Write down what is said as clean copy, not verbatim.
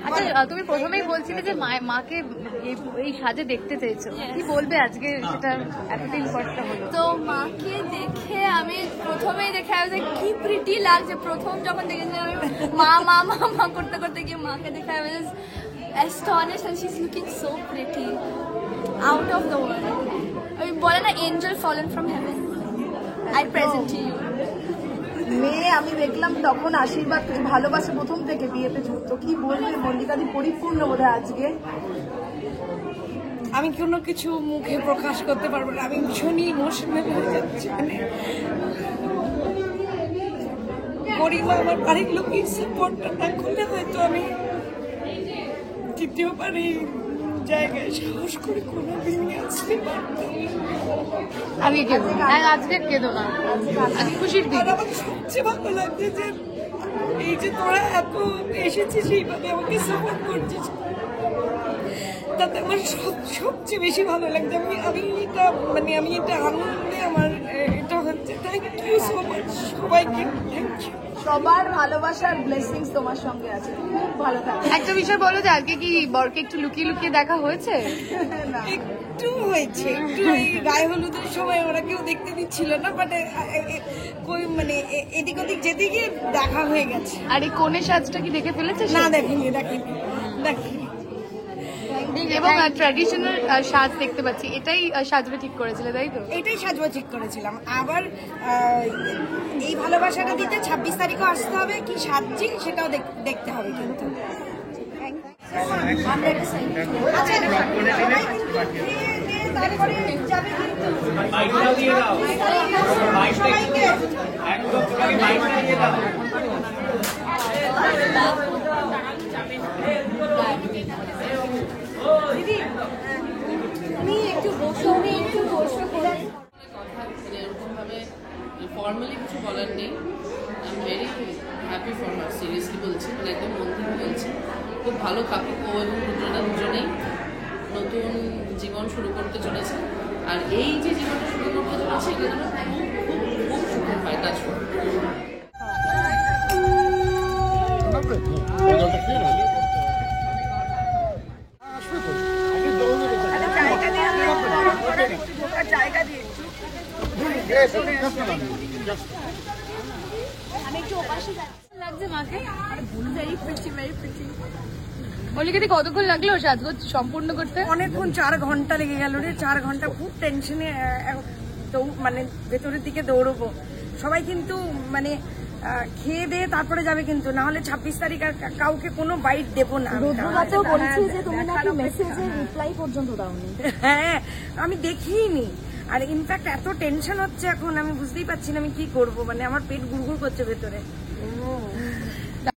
আচ্ছা, তুমি প্রথমেই বলছিলে যে মাকে এই সাজে দেখতে চেয়েছো, কি বলবে আজকে সেটা এতদিন পরটা হলো? তো মাকে দেখে আমি প্রথমেই দেখে কি প্রিটি লাগছে। প্রথম যখন দেখেছি আমি মা মা মা মা করতে করতে গিয়ে মাকে দেখে I was astonished and she's looking so pretty, out of the world. আমি বলে না angel fallen from heaven, I present to you. মেয়ে আমি দেখলাম তখন আশীর্বাদ ভালোবাসে প্রথম থেকে বিয়েতে যুক্ত। কি বলবে মল্লিকাদি, পরিপূর্ণ বোধহয় আজকে? আমি কোনো কিছু মুখে প্রকাশ করতে পারবো না, আমি ভীষণই ইমোশনাল হয়ে যাচ্ছি। মানে পরিবার আমার বাড়ির লোকের সাপোর্টটা না করলে হয়তো আমি দ্বিতীয়বার এই জায়গায় সাহস করে কোনোদিনই আসতে পারতাম। আমি কেঁদো, আজকে কেঁদো না, আজকে খুশির দিন। আমার সবচেয়ে ভালো লাগছে যে এই যে তোরা এত এসেছিস, এইভাবে আমাকে সাপোর্ট করছিস, তাতে আমার সবচেয়ে বেশি ভালো লাগছে। আমি এটা আনন্দে আমার এটা হচ্ছে। থ্যাংক ইউ সো মাচ সবাইকে, থ্যাংক ইউ। সবার ভালোবাসার ব্লেসিংস তোমার সঙ্গে আছে, খুব ভালো থাকে। একটা বিষয় বলো যে আজকে কি বরকে একটু লুকিয়ে লুকিয়ে দেখা হয়েছে? একটু হয়েছে, একটু এই গায়ে হলুদের সময় ওরা কেউ দেখতে দিচ্ছিল না, বাট মানে এদিক ওদিক যেতে গিয়ে দেখা হয়ে গেছে। আর এই কোণে সাজটা কি দেখে ফেলেছে? না, দেখিনি। এবং ট্র্যাডিশনাল সাজ দেখতে পাচ্ছি, এটাই সাজবে ঠিক করেছিলে, তাই তো? এটাই সাজবা ঠিক করেছিলাম। আবার এই ভালোবাসাটা দিতে 26 তারিখও আসতে হবে, কি সাজছি সেটাও দেখতে হবে কিন্তু। দিদি তুমি একটু বসো, এরকম ভাবে ফর্মালি কিছু বলার নেই। I am very happy for her, seriously বলছি, মানে একদম মন থেকে বলছি। খুব ভালো কাপড়, ও এবং দুজনেই নতুন জীবন শুরু করতে চলেছে। আর এই যে জীবনটা শুরু করতে চলেছে এটা যেন খুব সুখের হয় কাজ করে। আমি একটু ওপাশে লাগছে মাকে। Very pretty, very pretty. মল্লিকাদি, কতক্ষণ লাগলো সাজগোজ সম্পূর্ণ করতে? অনেকক্ষণ, 4 ঘন্টা লেগে গেল রে। 4 ঘন্টা খুব টেনশনে, মানে ভেতরের দিকে দৌড়বো। সবাই কিন্তু মানে খেয়ে দিয়ে তারপরে যাবে কিন্তু, না হলে 26 তারিখ আর কাউকে কোনো বাইট দেবো না। হ্যাঁ, আমি দেখিনি। আর ইনফ্যাক্ট এত টেনশন হচ্ছে এখন, আমি বুঝতেই পারছি না আমি কি করবো। মানে আমার পেট গুড়গুড় করছে ভেতরে।